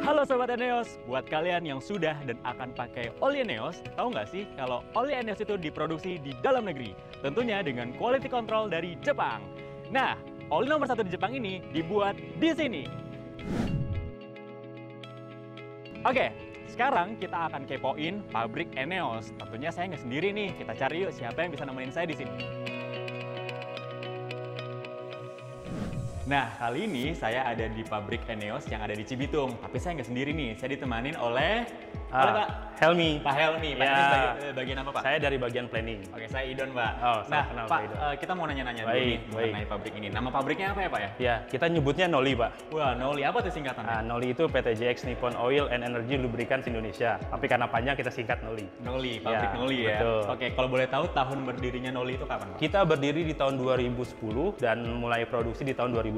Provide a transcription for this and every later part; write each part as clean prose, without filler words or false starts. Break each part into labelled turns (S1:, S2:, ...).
S1: Halo Sobat Eneos, buat kalian yang sudah dan akan pakai oli Eneos, tahu nggak sih kalau oli Eneos itu diproduksi di dalam negeri? Tentunya dengan quality control dari Jepang. Nah, oli nomor 1 di Jepang ini dibuat di sini. Oke, sekarang kita akan kepoin pabrik Eneos. Tentunya saya nggak sendiri nih, kita cari yuk siapa yang bisa nemenin saya di sini. Nah, kali ini saya ada di pabrik Eneos yang ada di Cibitung. Tapi saya nggak sendiri nih, saya ditemanin oleh Pak
S2: Helmi.
S1: Pak Helmi. Pak
S2: Ya.
S1: Helmi bagian apa, Pak?
S2: Saya dari bagian planning.
S1: Oke, saya Idon, Pak.
S2: Oh,
S1: nah,
S2: kenal,
S1: Pak,
S2: Idon.
S1: kita mau nanya-nanya dulu
S2: Baik,
S1: nih mengenai pabrik ini. Nama pabriknya apa ya, Pak ya?
S2: Ya, kita nyebutnya Noli, Pak.
S1: Wah, Noli. Apa tuh singkatannya?
S2: Noli itu PTJX Nippon Oil and Energy Lubricants Indonesia. Tapi karena panjang kita singkat Noli.
S1: Noli, pabrik
S2: Ya,
S1: Noli ya.
S2: betul.
S1: Oke, kalau boleh tahu tahun berdirinya Noli itu kapan, Pak?
S2: Kita berdiri di tahun 2010 dan mulai produksi di tahun 2012.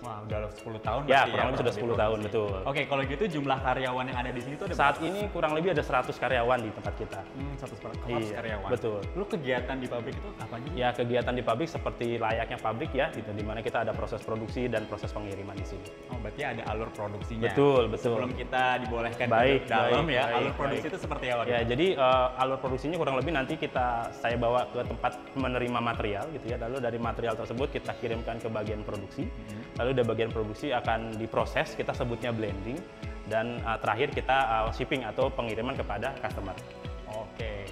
S1: Wah, udah 10 tahun
S2: Ya,
S1: berarti
S2: kurang lebih sudah 10 tahun,
S1: produksi.
S2: betul.
S1: Oke, kalau gitu jumlah karyawan yang ada di sini tuh ada
S2: Saat ini kurang lebih ada 100 karyawan di tempat kita.
S1: 100 karyawan.
S2: Betul.
S1: Lu kegiatan di pabrik itu apa aja?
S2: Ya, kegiatan di pabrik seperti layaknya pabrik ya, gitu, di mana kita ada proses produksi dan proses pengiriman di sini.
S1: Oh, berarti ada alur produksinya.
S2: Betul, betul.
S1: Sebelum kita dibolehkan
S2: Baik,
S1: ke dalam
S2: baik,
S1: ya,
S2: baik,
S1: alur produksi
S2: baik.
S1: itu seperti apa?
S2: Ya, jadi alur produksinya kurang lebih nanti saya bawa ke tempat menerima material gitu ya. Lalu dari material tersebut kita kirimkan ke bagian produksi. Lalu dari bagian produksi akan diproses, kita sebutnya blending, dan terakhir kita shipping atau pengiriman kepada customer.
S1: Oke.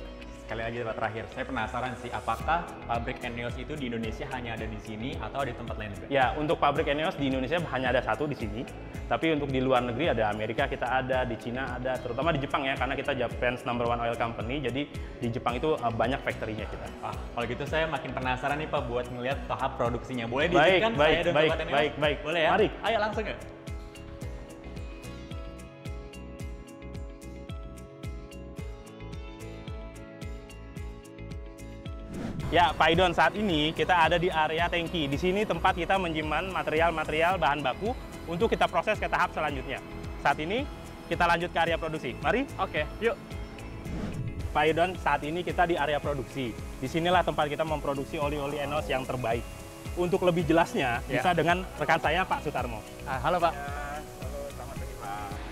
S1: Sekali lagi Pak, terakhir, saya penasaran sih, apakah pabrik Eneos itu di Indonesia hanya ada di sini atau ada di tempat lain juga?
S2: Ya, untuk pabrik Eneos di Indonesia hanya ada satu di sini. Tapi untuk di luar negeri ada Amerika kita ada, di Cina ada, terutama di Jepang ya, karena kita Japan's #1 oil company. Jadi di Jepang itu banyak factory-nya kita.
S1: Kalau gitu saya makin penasaran nih Pak buat ngelihat tahap produksinya. Boleh
S2: Baik,
S1: diizinkan
S2: baik,
S1: saya dan
S2: baik,
S1: Sobat Eneos?
S2: baik, baik.
S1: Boleh ya?
S2: Mari.
S1: Ayo langsung ya.
S2: Ya, Pak Idon, saat ini kita ada di area tangki. Di sini tempat kita menyimpan material-material bahan baku untuk kita proses ke tahap selanjutnya. Saat ini kita lanjut ke area produksi. Mari.
S1: Oke, yuk.
S2: Pak Idon, saat ini kita di area produksi. Disinilah tempat kita memproduksi oli-oli Eneos yang terbaik. Untuk lebih jelasnya, bisa dengan rekan saya, Pak Sutarmo.
S1: Halo Pak.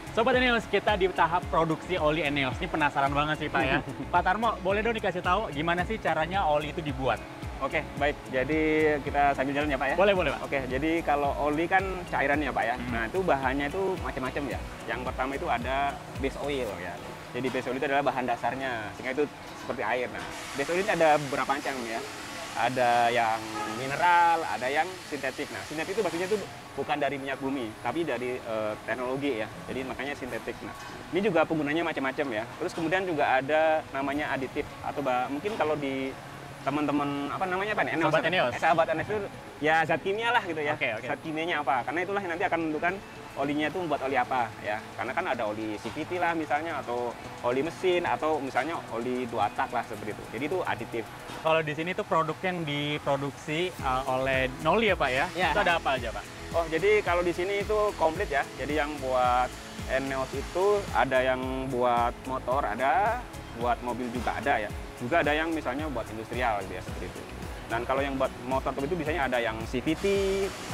S1: Sobat Eneos, kita di tahap produksi oli Eneos. Ini penasaran banget sih Pak ya. Pak Tarmo, boleh dong dikasih tahu gimana sih caranya oli itu dibuat?
S3: Oke, baik. Jadi kita sambil jalan ya Pak ya?
S1: Boleh, boleh Pak.
S3: Oke, jadi kalau oli kan cairan ya Pak ya. Nah itu bahannya itu macam-macam ya. Yang pertama itu ada base oil ya. Jadi base oil itu adalah bahan dasarnya, sehingga itu seperti air. Nah, base oil ini ada beberapa macam ya. Ada yang mineral, ada yang sintetik. Nah, sintetik itu maksudnya itu bukan dari minyak bumi, tapi dari teknologi ya. Jadi makanya sintetik. Nah, ini juga penggunanya macam-macam ya. Terus kemudian juga ada namanya aditif atau mungkin kalau di teman-teman apa namanya Pak?
S1: Sahabat Eneos.
S3: Sahabat Eneos itu ya zat kimia lah gitu ya.
S1: Oke, oke.
S3: Zat kimianya apa? Karena itulah yang nanti akan menentukan olinya itu membuat oli apa ya. Karena kan ada oli CVT lah misalnya, atau oli mesin, atau misalnya oli 2 tak lah seperti itu. Jadi itu aditif.
S1: Kalau di sini tuh produk yang diproduksi oleh Noli ya Pak ya?
S3: Ya.
S1: Itu ada apa aja Pak?
S3: Oh, jadi kalau di sini itu komplit ya. Jadi yang buat Eneos itu ada yang buat motor, ada buat mobil juga ada ya. Juga ada yang misalnya buat industrial gitu ya, seperti itu. Dan kalau yang buat motor itu biasanya ada yang CVT,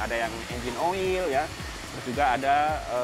S3: ada yang engine oil ya. Terus juga ada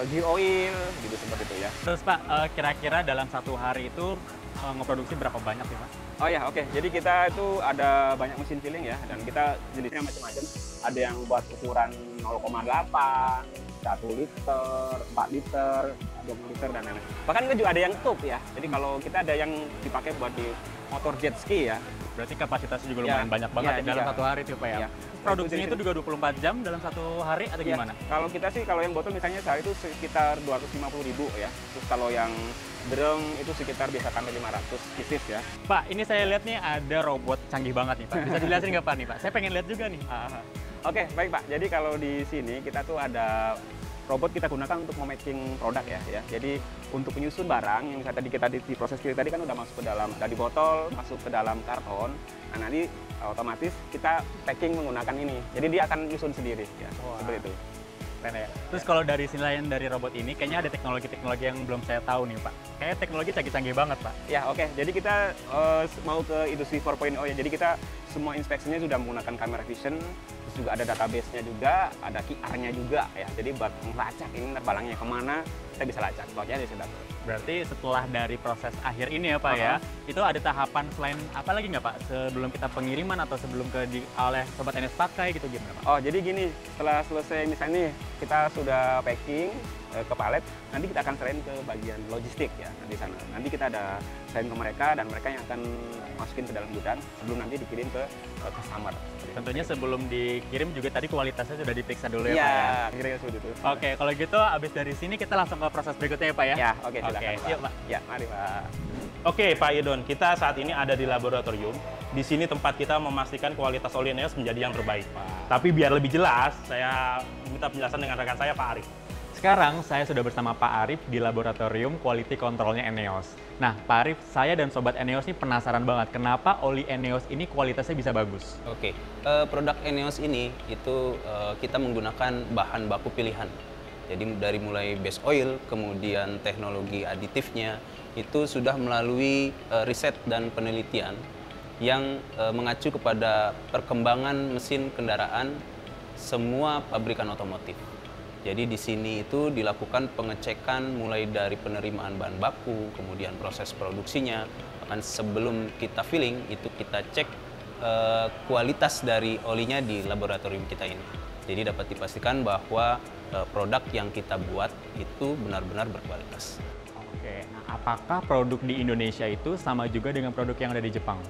S3: gear oil gitu seperti itu ya.
S1: Terus Pak, kira-kira dalam satu hari itu ngeproduksi berapa banyak sih Pak?
S3: Oh ya, oke. Jadi kita itu ada banyak mesin filling ya, dan kita jenisnya macam-macam. Ada yang buat ukuran 0,8, 1 liter, 4 liter, 20 liter, dan lain-lain. Bahkan kita juga ada yang tube ya. Jadi kalau kita ada yang dipakai buat di motor jet ski ya.
S1: Berarti kapasitasnya juga
S3: Ya,
S1: lumayan banyak banget
S3: ya,
S1: ya dalam
S3: iya.
S1: satu hari itu Pak ya?
S3: Ya.
S1: Produksinya itu juga 24 jam dalam satu hari atau
S3: Ya,
S1: gimana?
S3: kalau kita sih, kalau yang botol misalnya sehari itu sekitar 250.000 ya. Terus kalau yang drum itu sekitar bisa sampai 500 pieces ya.
S1: Pak, ini saya lihat nih ada robot canggih banget nih Pak. Bisa dijelasin nggak Pak nih Pak? Saya pengen lihat juga nih.
S3: Oke, baik Pak. Jadi kalau di sini kita tuh ada robot kita gunakan untuk memaking produk ya. Jadi untuk menyusun barang yang tadi kita di proses kita tadi kan udah masuk ke dalam, dari botol masuk ke dalam karton. Nah, nanti otomatis kita packing menggunakan ini. Jadi dia akan nyusun sendiri ya.
S1: Wah.
S3: Seperti itu.
S1: Keren ya. Terus kalau dari selain dari robot ini, kayaknya ada teknologi-teknologi yang belum saya tahu nih Pak. Kayaknya teknologi canggih-canggih banget Pak.
S3: Ya, oke. Jadi kita mau ke industri 4.0 ya. Jadi kita semua inspeksinya sudah menggunakan kamera vision, terus juga ada database-nya juga, ada QR-nya juga ya. Jadi buat melacak ini barangnya kemana, kita bisa lacak, slotnya di sebelah.
S1: Berarti setelah dari proses akhir ini ya Pak ya, itu ada tahapan selain apa lagi nggak Pak? Sebelum kita pengiriman atau sebelum oleh Sobat NS pakai gitu gimana Pak?
S3: Oh, jadi gini, setelah selesai misalnya nih, kita sudah packing ke palet, nanti kita akan serahin ke bagian logistik ya di sana. Nanti kita ada serahin ke mereka dan mereka yang akan masukin ke dalam gudang sebelum nanti dikirim ke customer.
S1: Tentunya sebelum dikirim juga tadi kualitasnya sudah diperiksa dulu ya
S3: Iya,
S1: Pak ya?
S3: kira-kira seperti itu.
S1: Oke, kalau gitu abis dari sini kita langsung ke proses berikutnya ya Pak ya?
S3: Ya, oke, silakan
S1: Oke,
S3: Pak.
S1: yuk, Pak.
S3: Ya, mari Pak.
S2: Oke Pak Idon, kita saat ini ada di laboratorium. Di sini tempat kita memastikan kualitas oli Eneos menjadi yang terbaik. Tapi biar lebih jelas, saya minta penjelasan dengan rekan saya Pak Arif.
S1: Sekarang saya sudah bersama Pak Arif di laboratorium quality controlnya Eneos. Nah, Pak Arif, saya dan Sobat Eneos ini penasaran banget kenapa oli Eneos ini kualitasnya bisa bagus.
S4: Oke, produk Eneos ini itu kita menggunakan bahan baku pilihan. Jadi dari mulai base oil, kemudian teknologi aditifnya, itu sudah melalui riset dan penelitian yang mengacu kepada perkembangan mesin kendaraan semua pabrikan otomotif. Jadi di sini itu dilakukan pengecekan mulai dari penerimaan bahan baku, kemudian proses produksinya. Bahkan sebelum kita filling, itu kita cek kualitas dari olinya di laboratorium kita ini. Jadi dapat dipastikan bahwa produk yang kita buat itu benar-benar berkualitas.
S1: Oke, nah apakah produk di Indonesia itu sama juga dengan produk yang ada di Jepang?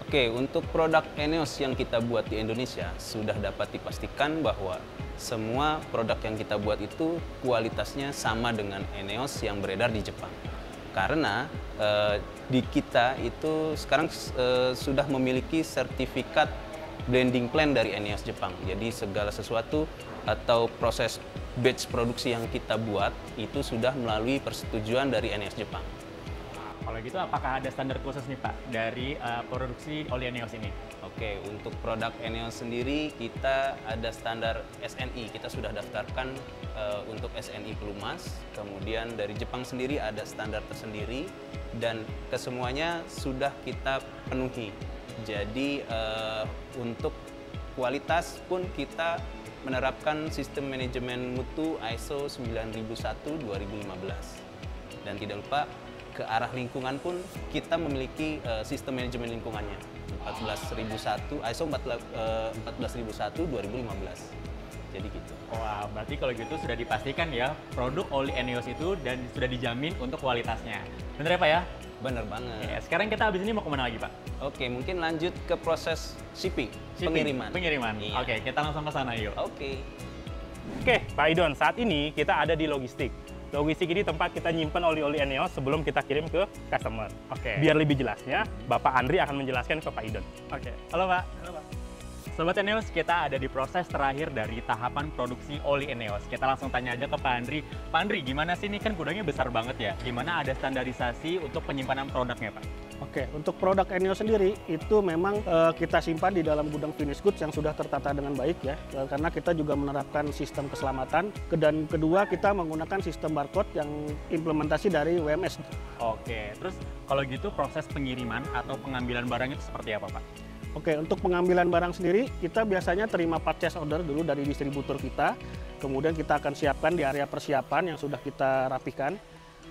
S4: Oke, untuk produk Eneos yang kita buat di Indonesia sudah dapat dipastikan bahwa semua produk yang kita buat itu kualitasnya sama dengan Eneos yang beredar di Jepang. Karena di kita itu sekarang sudah memiliki sertifikat blending plan dari Eneos Jepang. Jadi segala sesuatu atau proses batch produksi yang kita buat itu sudah melalui persetujuan dari Eneos Jepang.
S1: Kalau gitu apakah ada standar khusus nih Pak dari produksi oli Eneos ini?
S4: Oke, untuk produk Eneos sendiri kita ada standar SNI. Kita sudah daftarkan untuk SNI Pelumas. Kemudian dari Jepang sendiri ada standar tersendiri dan kesemuanya sudah kita penuhi. Jadi untuk kualitas pun kita menerapkan sistem manajemen mutu ISO 9001:2015. Dan tidak lupa ke arah lingkungan pun kita memiliki sistem manajemen lingkungannya 14001 ISO 14001:2015. Jadi gitu.
S1: Wah, berarti kalau gitu sudah dipastikan ya produk oli Eneos itu dan sudah dijamin untuk kualitasnya. Bener ya Pak ya?
S4: Bener banget.
S1: Ya, sekarang kita habis ini mau kemana lagi Pak?
S4: Oke, mungkin lanjut ke proses shipping. Pengiriman.
S1: Pengiriman.
S4: Iya.
S1: Oke, kita langsung ke sana yuk.
S4: Oke.
S2: Oke Pak Idon, saat ini kita ada di logistik. Logistik ini tempat kita nyimpen oli-oli Eneos sebelum kita kirim ke customer.
S1: Oke.
S2: Biar lebih jelasnya, Bapak Andri akan menjelaskan ke Pak Idon.
S1: Oke. Halo Pak. Halo Pak. Sobat Eneos, kita ada di proses terakhir dari tahapan produksi oli Eneos. Kita langsung tanya aja ke Pak Andri. Pak Andri, gimana sih ini kan gudangnya besar banget ya? Gimana ada standarisasi untuk penyimpanan produknya Pak?
S5: Oke, untuk produk Eneos sendiri itu memang kita simpan di dalam gudang finished goods yang sudah tertata dengan baik ya, karena kita juga menerapkan sistem keselamatan. Dan kedua, kita menggunakan sistem barcode yang implementasi dari WMS.
S1: Oke, terus kalau gitu proses pengiriman atau pengambilan barang itu seperti apa Pak?
S5: Oke, untuk pengambilan barang sendiri, kita biasanya terima purchase order dulu dari distributor kita, kemudian kita akan siapkan di area persiapan yang sudah kita rapikan.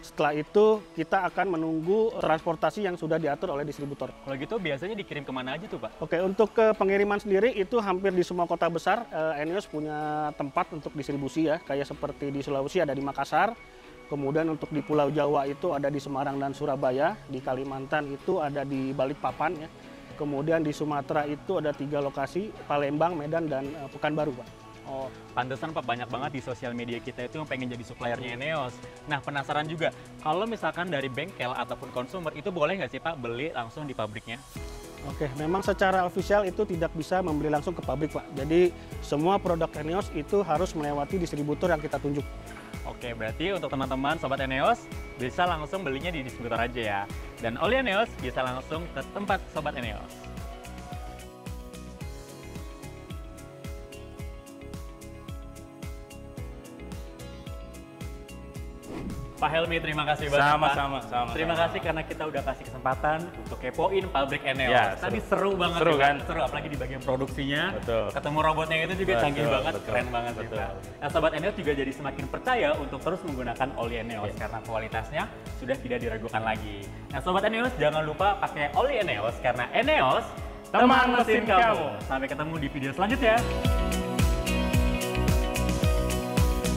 S5: Setelah itu, kita akan menunggu transportasi yang sudah diatur oleh distributor.
S1: Kalau gitu biasanya dikirim kemana aja tuh Pak?
S5: Oke, untuk ke pengiriman sendiri itu hampir di semua kota besar, Eneos punya tempat untuk distribusi ya, kayak seperti di Sulawesi ada di Makassar, kemudian untuk di Pulau Jawa itu ada di Semarang dan Surabaya, di Kalimantan itu ada di Balikpapan ya. Kemudian di Sumatera itu ada 3 lokasi, Palembang, Medan, dan Pekanbaru, Pak.
S1: Oh, pantesan Pak banyak banget di sosial media kita itu yang pengen jadi suppliernya Eneos. Nah, penasaran juga, kalau misalkan dari bengkel ataupun konsumer itu boleh nggak sih Pak beli langsung di pabriknya?
S5: Oke, memang secara ofisial itu tidak bisa membeli langsung ke pabrik, Pak. Jadi semua produk Eneos itu harus melewati distributor yang kita tunjuk.
S1: Oke, berarti untuk teman-teman Sobat Eneos bisa langsung belinya di distributor aja ya. Dan oli Eneos bisa langsung ke tempat Sobat Eneos. Pak Helmi, terima kasih banyak, Pak.
S2: Sama-sama.
S1: Terima kasih karena kita udah kasih kesempatan untuk kepoin pabrik Eneos.
S2: Ya,
S1: Tadi seru banget,
S2: Seru kan?
S1: Seru, apalagi di bagian produksinya.
S2: Betul.
S1: Ketemu robotnya itu juga canggih banget, keren banget sih,
S2: betul.
S1: Pak. Nah, Sobat Eneos juga jadi semakin percaya untuk terus menggunakan oli Eneos karena kualitasnya sudah tidak diragukan lagi. Nah, Sobat Eneos jangan lupa pakai oli Eneos karena Eneos teman mesin kamu. Sampai ketemu di video selanjutnya.